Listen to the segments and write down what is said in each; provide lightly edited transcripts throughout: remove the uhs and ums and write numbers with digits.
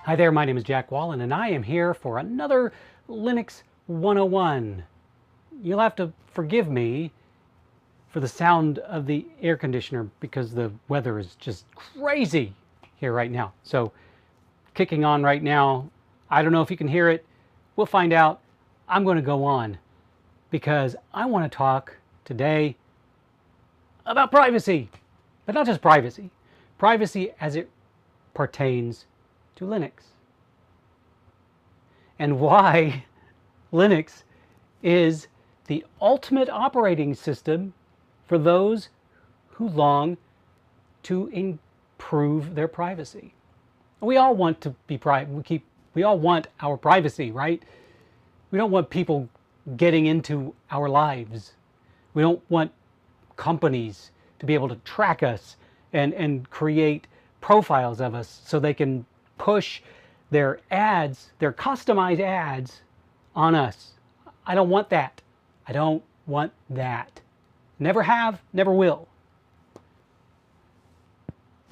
Hi there, my name is Jack Wallen, and I am here for another Linux 101. You'll have to forgive me for the sound of the air conditioner because the weather is just crazy here right now. So, kicking on right now. I don't know if you can hear it. We'll find out. I'm going to go on because I want to talk today about privacy, but not just privacy. Privacy as it pertains to Linux, and why Linux is the ultimate operating system for those who long to improve their privacy. We all want to be private. We all want our privacy, right? We don't want people getting into our lives. We don't want companies to be able to track us and create profiles of us so they can push their ads, their customized ads on us. I don't want that. I don't want that. Never have, never will.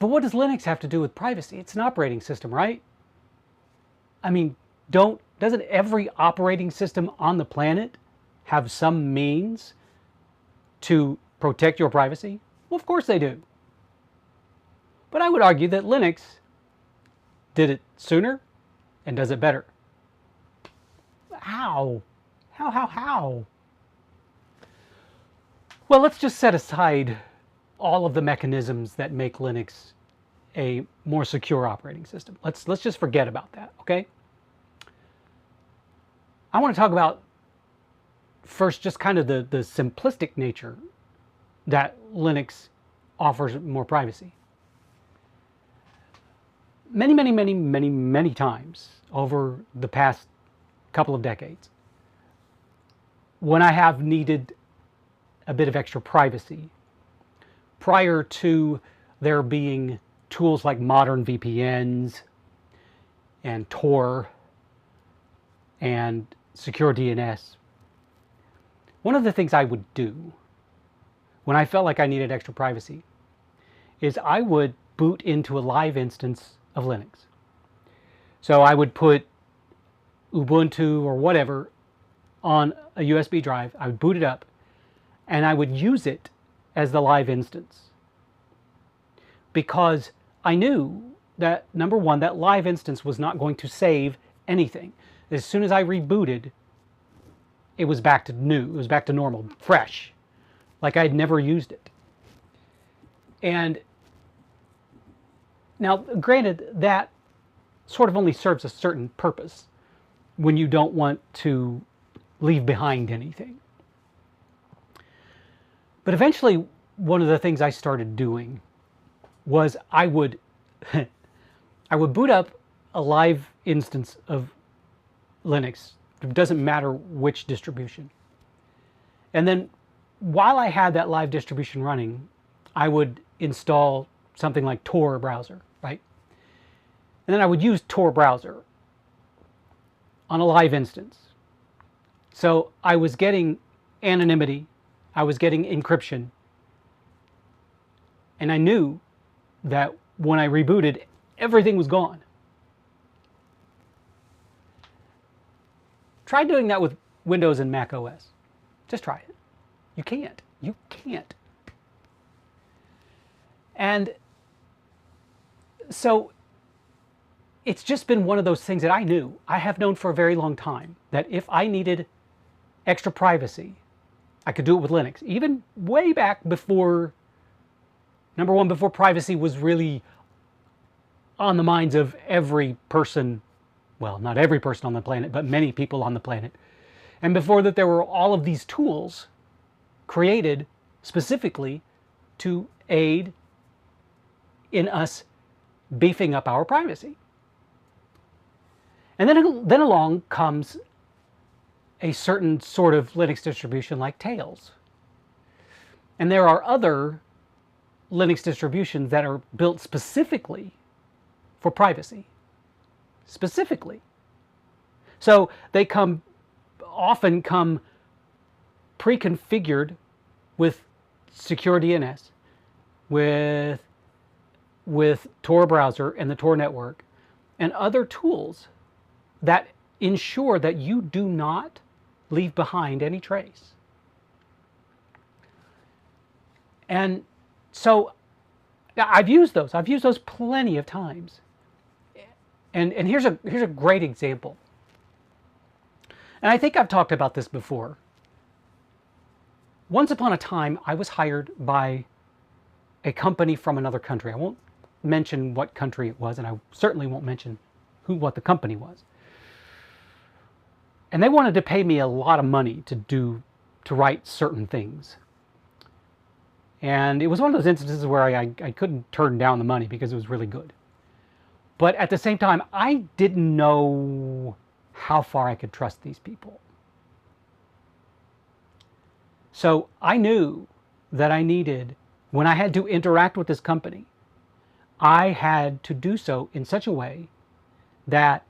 But what does Linux have to do with privacy? It's an operating system, right? I mean, doesn't every operating system on the planet have some means to protect your privacy? Well, of course they do. But I would argue that Linux did it sooner and does it better. How? How? Well, let's just set aside all of the mechanisms that make Linux a more secure operating system. Let's just forget about that, okay? I want to talk about first just kind of the simplistic nature that Linux offers more privacy. Many times over the past couple of decades, when I have needed a bit of extra privacy, prior to there being tools like modern VPNs and Tor and secure DNS, one of the things I would do when I felt like I needed extra privacy is I would boot into a live instance of Linux. So I would put Ubuntu or whatever on a USB drive, I would boot it up, and I would use it as the live instance. Because I knew that, number one, that live instance was not going to save anything. As soon as I rebooted, it was back to new, it was back to normal, fresh, like I'd never used it. And now, granted, that sort of only serves a certain purpose when you don't want to leave behind anything. But eventually, one of the things I started doing was I would boot up a live instance of Linux. It doesn't matter which distribution. And then while I had that live distribution running, I would install something like Tor browser, right? And then I would use Tor browser on a live instance. So I was getting anonymity, I was getting encryption, and I knew that when I rebooted, everything was gone. Try doing that with Windows and Mac OS. Just try it. You can't. You can't. And so it's just been one of those things that I have known for a very long time, that if I needed extra privacy, I could do it with Linux. Even way back before, number one, before privacy was really on the minds of every person, well, not every person on the planet, but many people on the planet. And before that, there were all of these tools created specifically to aid in us beefing up our privacy. And then along comes a certain sort of Linux distribution like Tails. And there are other Linux distributions that are built specifically for privacy. Specifically. So they often come pre-configured with secure DNS, with Tor browser and the Tor network, and other tools that ensure that you do not leave behind any trace. And so I've used those. I've used those plenty of times. And here's a great example. And I think I've talked about this before. Once upon a time, I was hired by a company from another country. I won't mention what country it was, and I certainly won't mention what the company was. And they wanted to pay me a lot of money to write certain things. And it was one of those instances where I couldn't turn down the money because it was really good. But at the same time, I didn't know how far I could trust these people. So I knew that I needed, when I had to interact with this company, I had to do so in such a way that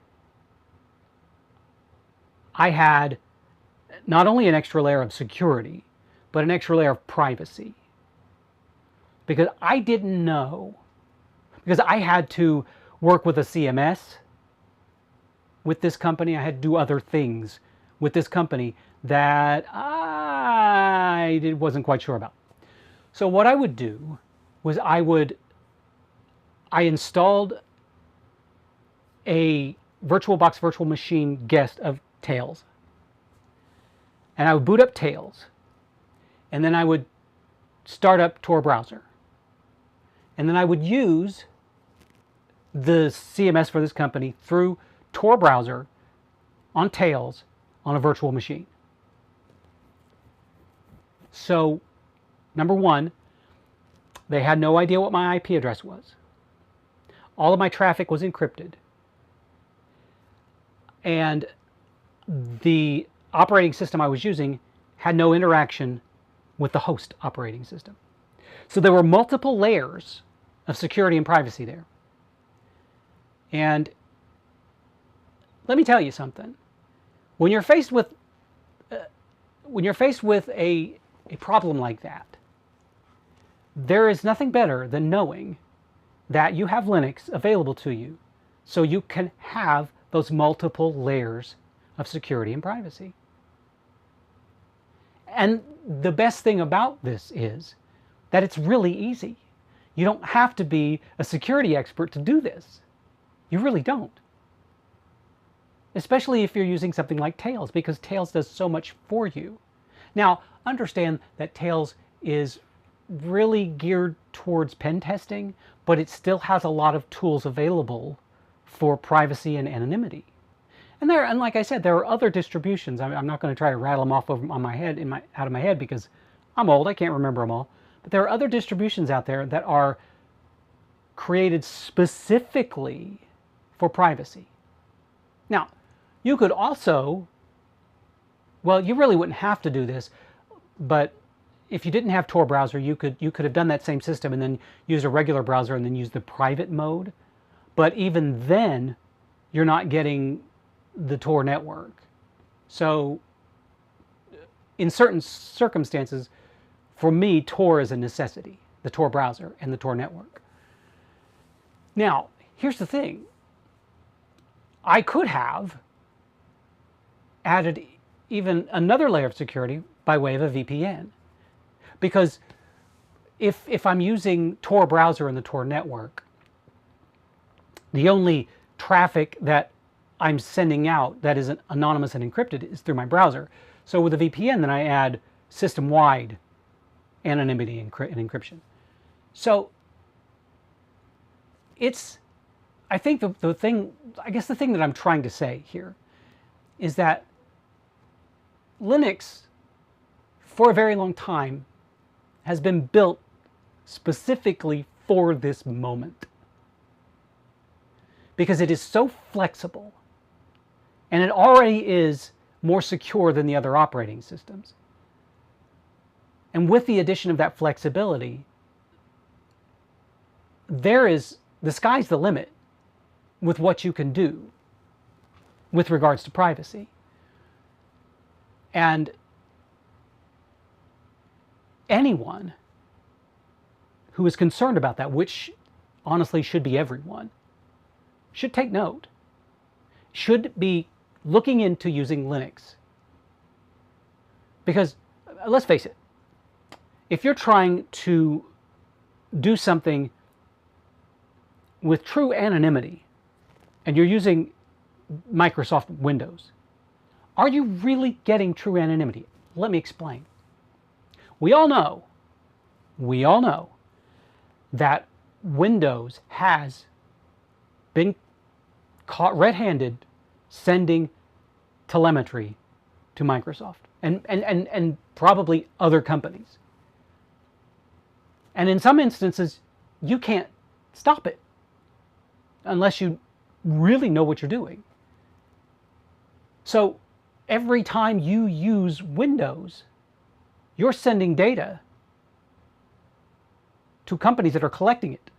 I had not only an extra layer of security, but an extra layer of privacy. Because I didn't know, because I had to work with a CMS with this company, I had to do other things with this company that I wasn't quite sure about. So what I would do was I installed a VirtualBox virtual machine guest of Tails. And I would boot up Tails. And then I would start up Tor browser. And then I would use the CMS for this company through Tor browser on Tails on a virtual machine. So, number one, they had no idea what my IP address was. All of my traffic was encrypted. And the operating system I was using had no interaction with the host operating system. So there were multiple layers of security and privacy there. And let me tell you something. When you're faced with a problem like that, there is nothing better than knowing that you have Linux available to you so you can have those multiple layers of security and privacy. And the best thing about this is that it's really easy. You don't have to be a security expert to do this. You really don't. Especially if you're using something like Tails, because Tails does so much for you. Now, understand that Tails is really geared towards pen testing, but it still has a lot of tools available for privacy and anonymity. And like I said, there are other distributions. I'm not going to try to rattle them off out of my head because I'm old. I can't remember them all. But there are other distributions out there that are created specifically for privacy. Now, you could also, well, you really wouldn't have to do this, but if you didn't have Tor browser, you could have done that same system and then use a regular browser and then use the private mode. But even then, you're not getting the Tor network. So in certain circumstances, for me, Tor is a necessity, the Tor browser and the Tor network. Now, here's the thing. I could have added even another layer of security by way of a VPN. Because if I'm using Tor browser and the Tor network, the only traffic that I'm sending out that isn't anonymous and encrypted is through my browser. So with a VPN, then I add system-wide anonymity and encryption. So I think the thing that I'm trying to say here is that Linux, for a very long time, has been built specifically for this moment. Because it is so flexible, and it already is more secure than the other operating systems. And with the addition of that flexibility, the sky's the limit with what you can do with regards to privacy. And anyone who is concerned about that, which honestly should be everyone, should take note, should be looking into using Linux. Because, let's face it, if you're trying to do something with true anonymity and you're using Microsoft Windows, are you really getting true anonymity? Let me explain. We all know that Windows has been caught red-handed sending telemetry to Microsoft and probably other companies. And in some instances, you can't stop it unless you really know what you're doing. So every time you use Windows, you're sending data to companies that are collecting it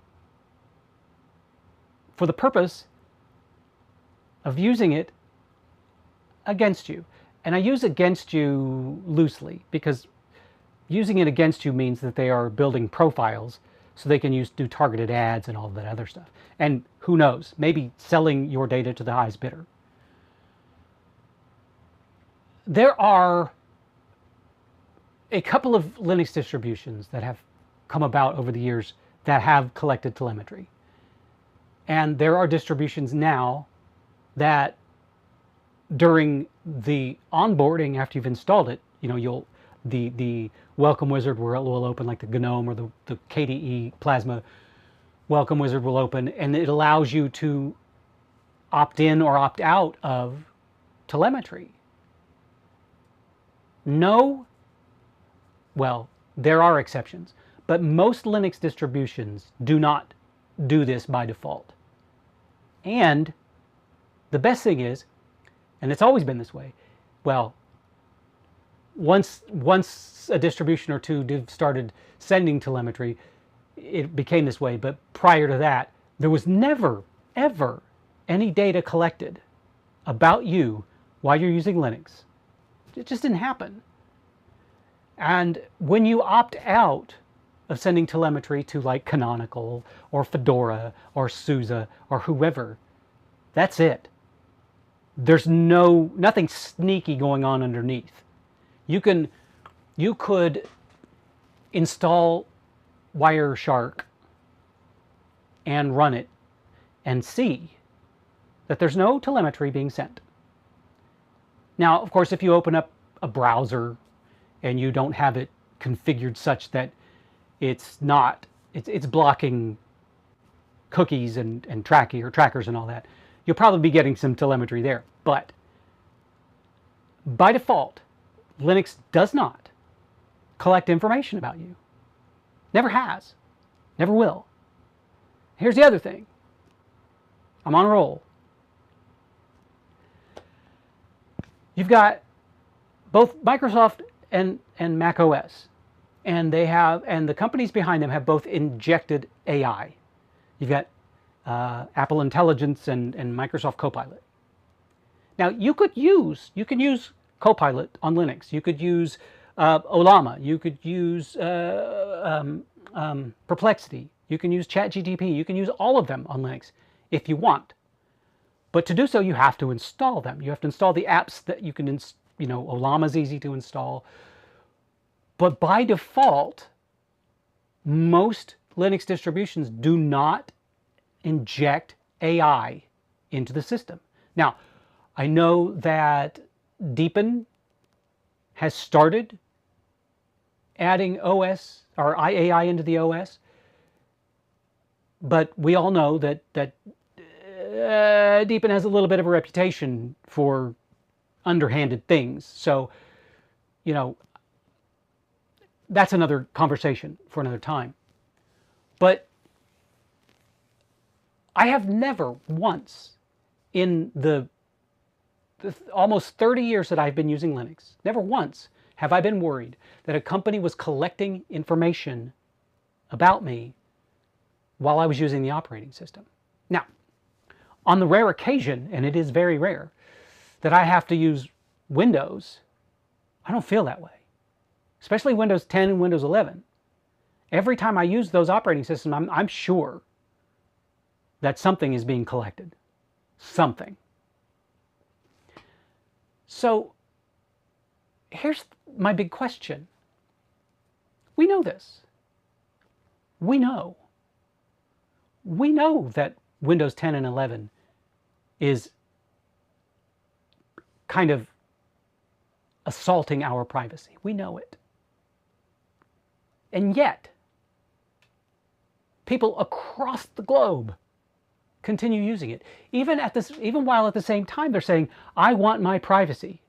for the purpose of using it against you. And I use against you loosely because using it against you means that they are building profiles so they can do targeted ads and all that other stuff. And who knows, maybe selling your data to the highest bidder. There are a couple of Linux distributions that have come about over the years that have collected telemetry. And there are distributions now that during the onboarding after you've installed it, the welcome wizard will open, like the GNOME or the KDE Plasma welcome wizard will open, and it allows you to opt in or opt out of telemetry. No, well, there are exceptions, but most Linux distributions do not do this by default. And the best thing is, and it's always been this way, well, once a distribution or two started sending telemetry, it became this way. But prior to that, there was never, ever any data collected about you while you're using Linux. It just didn't happen. And when you opt out of sending telemetry to like Canonical or Fedora or SUSE or whoever, that's it. There's nothing sneaky going on underneath. You could install Wireshark and run it and see that there's no telemetry being sent. Now, of course, if you open up a browser and you don't have it configured such that it's blocking cookies and trackers and all that, you'll probably be getting some telemetry there. But by default, Linux does not collect information about you. Never has. Never will. Here's the other thing. I'm on a roll. You've got both Microsoft and Mac OS, and the companies behind them have both injected AI. You've got Apple Intelligence and Microsoft Copilot. Now you can use Copilot on Linux. You could use Olama. You could use Perplexity. You can use ChatGPT. You can use all of them on Linux if you want. But to do so, you have to install them. You have to install the apps that you can, Olama's easy to install. But by default, most Linux distributions do not inject AI into the system. Now, I know that Deepin has started adding OS or IAI into the OS, but we all know that Deepin has a little bit of a reputation for underhanded things. So, that's another conversation for another time. But I have never once in the almost 30 years that I've been using Linux, never once have I been worried that a company was collecting information about me while I was using the operating system. Now, on the rare occasion, and it is very rare, that I have to use Windows, I don't feel that way. Especially Windows 10 and Windows 11. Every time I use those operating systems, I'm sure that something is being collected. something. So here's my big question. We know this. We know that Windows 10 and 11 is kind of assaulting our privacy. We know it. And yet, people across the globe continue using it. Even while at the same time they're saying, I want my privacy.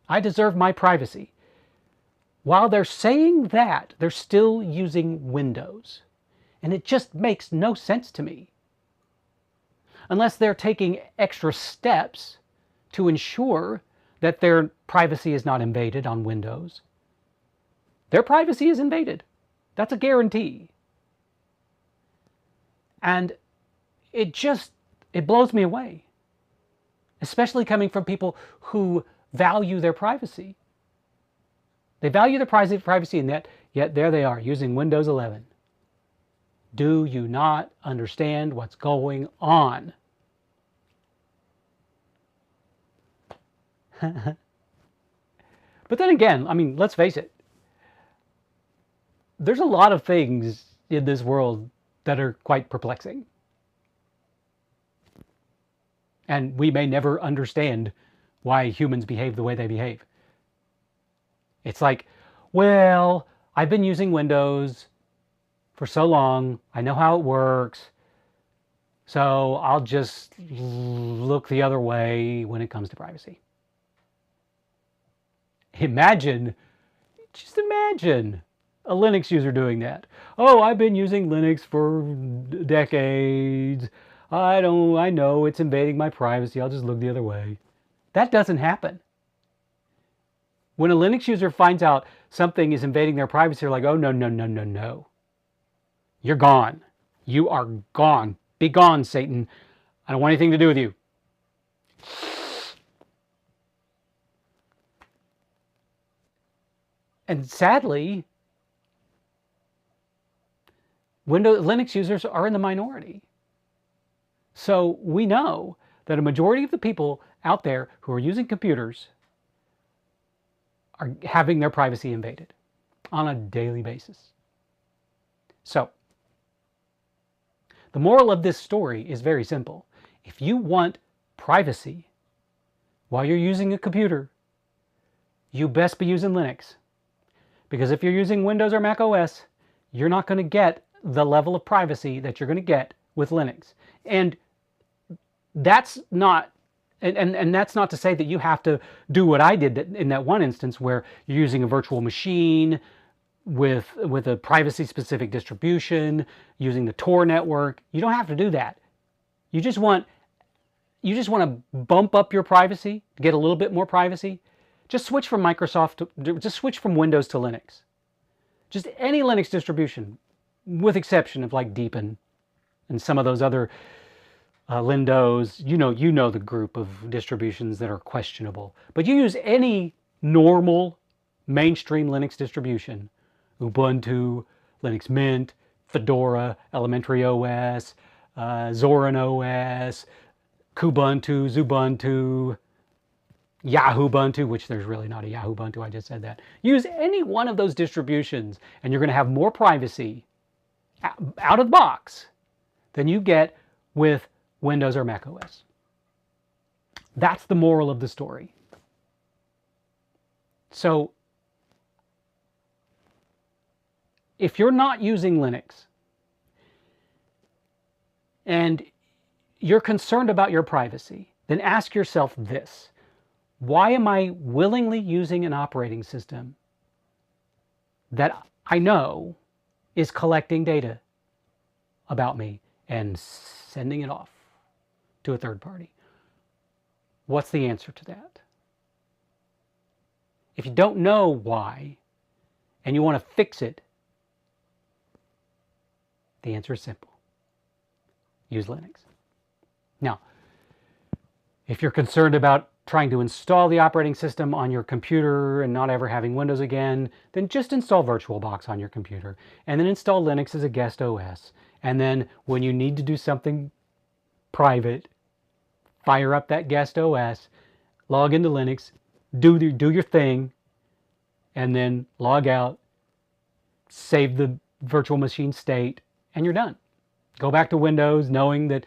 I deserve my privacy. While they're saying that, they're still using Windows. And it just makes no sense to me. Unless they're taking extra steps to ensure that their privacy is not invaded on Windows. Their privacy is invaded. That's a guarantee. And it blows me away. Especially coming from people who value their privacy. They value their privacy, and yet there they are, using Windows 11. Do you not understand what's going on? But then again, I mean, let's face it. There's a lot of things in this world that are quite perplexing. And we may never understand why humans behave the way they behave. It's like, well, I've been using Windows for so long, I know how it works, so I'll just look the other way when it comes to privacy. Just imagine a Linux user doing that. Oh, I've been using Linux for decades. I know it's invading my privacy. I'll just look the other way. That doesn't happen. When a Linux user finds out something is invading their privacy, they're like, oh, no, no, no, no, no. You're gone. You are gone. Be gone, Satan. I don't want anything to do with you. And sadly, Linux users are in the minority. So we know that a majority of the people out there who are using computers are having their privacy invaded on a daily basis. So, the moral of this story is very simple. If you want privacy while you're using a computer, you best be using Linux. Because if you're using Windows or Mac OS, you're not going to get the level of privacy that you're going to get with Linux. And that's not and that's not to say that you have to do what I did in that one instance where you're using a virtual machine with a privacy specific distribution, using the Tor network. You don't have to do that. You just want to bump up your privacy, get a little bit more privacy. Just switch from just switch from Windows to Linux. Just any Linux distribution, with exception of like Deepin and some of those other Lindos. You know the group of distributions that are questionable. But you use any normal mainstream Linux distribution, Ubuntu, Linux Mint, Fedora, Elementary OS, Zorin OS, Kubuntu, Xubuntu, Yahoo Ubuntu, which there's really not a Yahoo Ubuntu, I just said that. Use any one of those distributions and you're going to have more privacy out of the box than you get with Windows or Mac OS. That's the moral of the story. So, if you're not using Linux and you're concerned about your privacy, then ask yourself this. Why am I willingly using an operating system that I know is collecting data about me and sending it off to a third party? What's the answer to that? If you don't know why and you want to fix it, the answer is simple. Use Linux. Now, if you're concerned about trying to install the operating system on your computer and not ever having Windows again, then just install VirtualBox on your computer and then install Linux as a guest OS. And then when you need to do something private, fire up that guest OS, log into Linux, do your thing, and then log out, save the virtual machine state, and you're done. Go back to Windows knowing that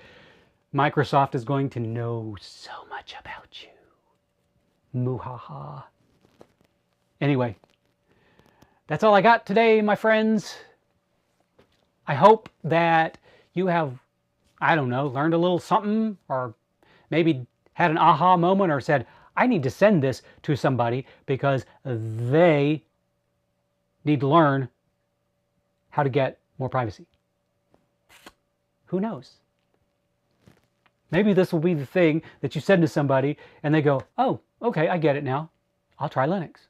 Microsoft is going to know so much about you. Muhaha. Anyway, that's all I got today, my friends. I hope that you have, I don't know, learned a little something, or maybe had an aha moment, or said, I need to send this to somebody because they need to learn how to get more privacy. Who knows? Maybe this will be the thing that you send to somebody and they go, oh, okay, I get it now. I'll try Linux.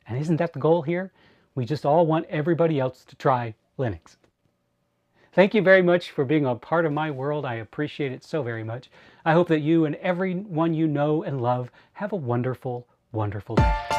And isn't that the goal here? We just all want everybody else to try Linux. Thank you very much for being a part of my world. I appreciate it so very much. I hope that you and everyone you know and love have a wonderful, wonderful day.